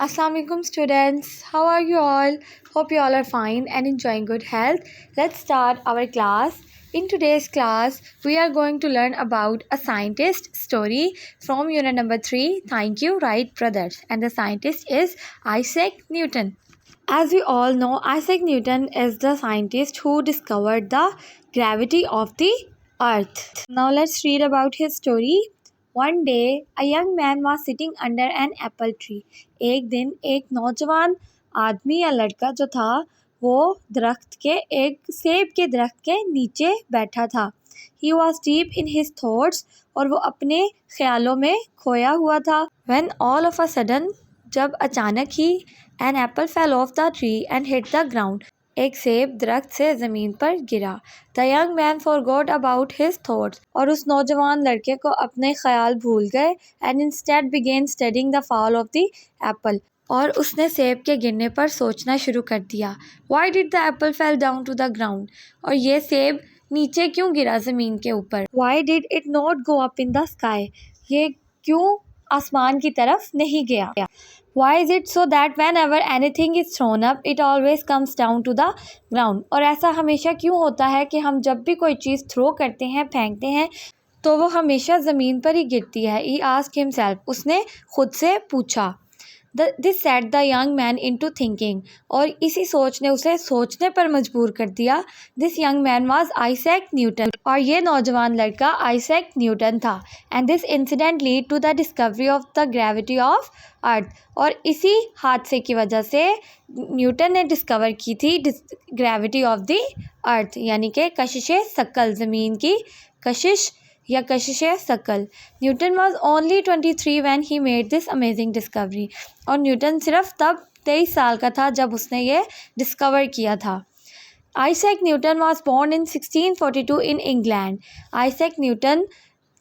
Assalamualaikum students, how are you all? Hope you all are fine and enjoying good health. Let's start our class. In today's class, we are going to learn about a scientist story from unit number 3. Thank you, Wright brothers. And the scientist is Isaac Newton. As we all know, Isaac Newton is the scientist who discovered the gravity of the earth. Now let's read about his story. One day, a young man was sitting under an apple tree. एक दिन एक नौजवान आदमी या लड़का जो था वो दरख्त के एक सेब के दरख्त के नीचे बैठा था. He was deep in his thoughts और वो अपने ख्यालों में खोया हुआ था. When all of a sudden, जब अचानक ही an apple fell off the tree and hit the ground. एक सेब दरख्त से ज़मीन पर गिरा. The young man forgot about his thoughts. और उस नौजवान लड़के को अपने ख्याल भूल गए and instead began studying the fall of the apple. और उसने सेब के गिरने पर सोचना शुरू कर दिया. Why did the apple fell down to the ground? और ये सेब नीचे क्यों गिरा ज़मीन के ऊपर? Why did it not go up in the sky? ये क्यों आसमान की तरफ नहीं गया? Why is it so that whenever anything is thrown up, it always comes down to the ground? और ऐसा हमेशा क्यों होता है कि हम जब भी कोई चीज़ थ्रो करते हैं, फेंकते हैं, तो वो हमेशा ज़मीन पर ही गिरती है. He asked himself. उसने खुद से पूछा. This set the young man into thinking. और इसी सोच ने उसे सोचने पर मजबूर कर दिया. This young man was Isaac Newton. और ये नौजवान लड़का Isaac Newton था. And this incident lead to the discovery of the gravity of earth. और इसी हादसे की वजह से न्यूटन ने डिस्कवर की थी ग्रेविटी ऑफ द अर्थ, यानी कि कशिश सकल, ज़मीन की कशिश या कशिश सकल. Newton was only 23 when he made this amazing discovery. और न्यूटन सिर्फ तब 23 साल का था जब उसने ये डिस्कवर किया था. Isaac Newton was born in 1642 in England. Isaac Newton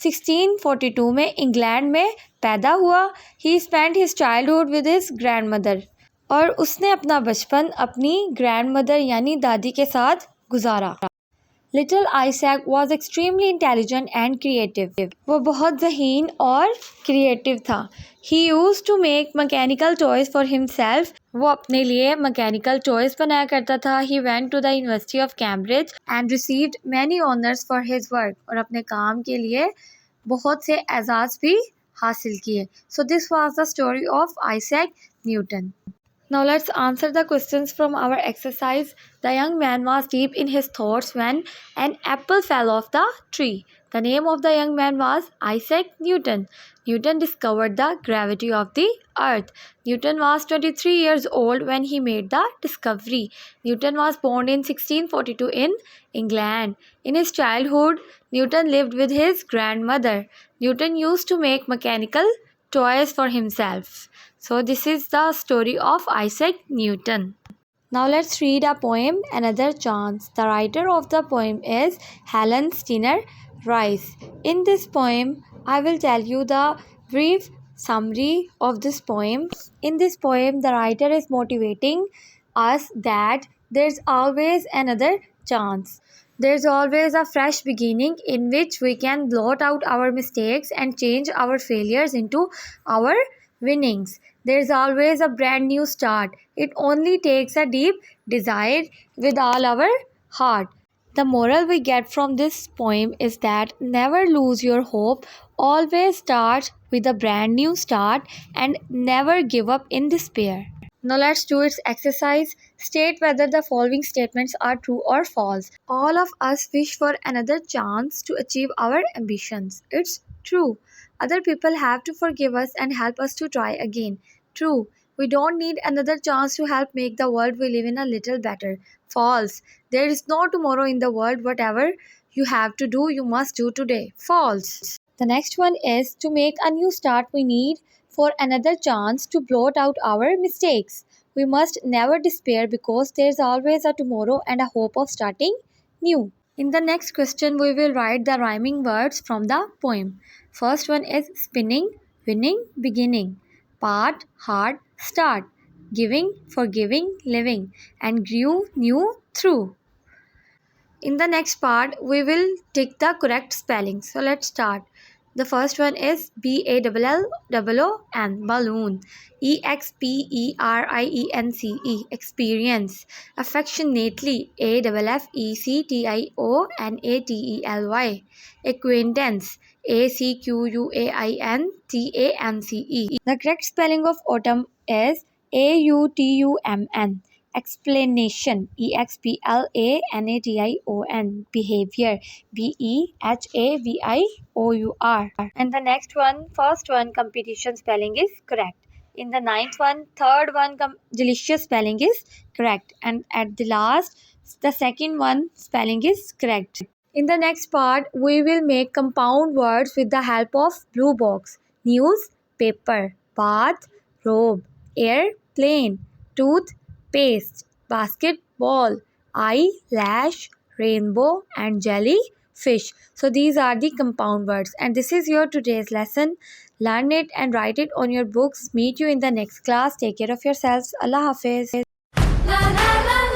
1642 में इंग्लैंड में पैदा हुआ. He spend his childhood with his grandmother. और उसने अपना बचपन अपनी ग्रैंड मदर यानी दादी के साथ गुजारा. Little Isaac was extremely intelligent and creative. वो बहुत ज़हीन और क्रिएटिव था. He use to make mechanical toys for himself. वो अपने लिए मैकेनिकल टॉयज़ बनाया करता था. He went to the university of Cambridge and received many honours for his work. और अपने काम के लिए बहुत से एजाज़ भी हासिल किए. So this was the story of Isaac Newton. Now let's answer the questions from our exercise. The young man was deep in his thoughts when an apple fell off the tree. The name of the young man was Isaac Newton. Newton discovered the gravity of the earth. Newton was 23 years old when he made the discovery. Newton was born in 1642 in England. In his childhood, Newton lived with his grandmother. Newton used to make mechanical toys for himself. So this is the story of Isaac Newton. Now let's read a poem, Another Chance. The writer of the poem is Helen Steiner Rice. In this poem, I will tell you the brief summary of this poem. In this poem, the writer is motivating us that there's always another chance. There's always a fresh beginning in which we can blot out our mistakes and change our failures into our winnings. There's always a brand new start. It only takes a deep desire with all our heart. The moral we get from this poem is that never lose your hope. Always start with a brand new start and never give up in despair. Now let's do its exercise. State whether the following statements are true or false. All of us wish for another chance to achieve our ambitions. It's true. Other people have to forgive us and help us to try again. True. We don't need another chance to help make the world we live in a little better. False. There is no tomorrow in the world. Whatever you have to do, you must do today. False. The next one is to make a new start we need for another chance to blot out our mistakes. We must never despair because there is always a tomorrow and a hope of starting new. In the next question, we will write the rhyming words from the poem. First one is spinning, winning, beginning. Part, hard, start. Giving, forgiving, living. And grew, new, through. In the next part, we will take the correct spelling. So let's start. The first one is BALLON, balloon. EXPERIENCE, experience. Affectionately, AFFECTIONATELY, acquaintance. ACQUAINTANCE. The correct spelling of autumn is AUTUMN. Explanation, EXPLANATION. Behavior, BEHAVIOUR. And the next one, first one, competition spelling is correct. In the ninth one, third one, delicious spelling is correct. And at the last, the second one, spelling is correct. In the next part, we will make compound words with the help of blue box. News, paper, bath, robe, airplane, tooth, paste, basketball, eyelash, rainbow, and jellyfish. So these are the compound words. And this is your today's lesson. Learn it and write it on your books. Meet you in the next class. Take care of yourselves. Allah Hafiz. La la la.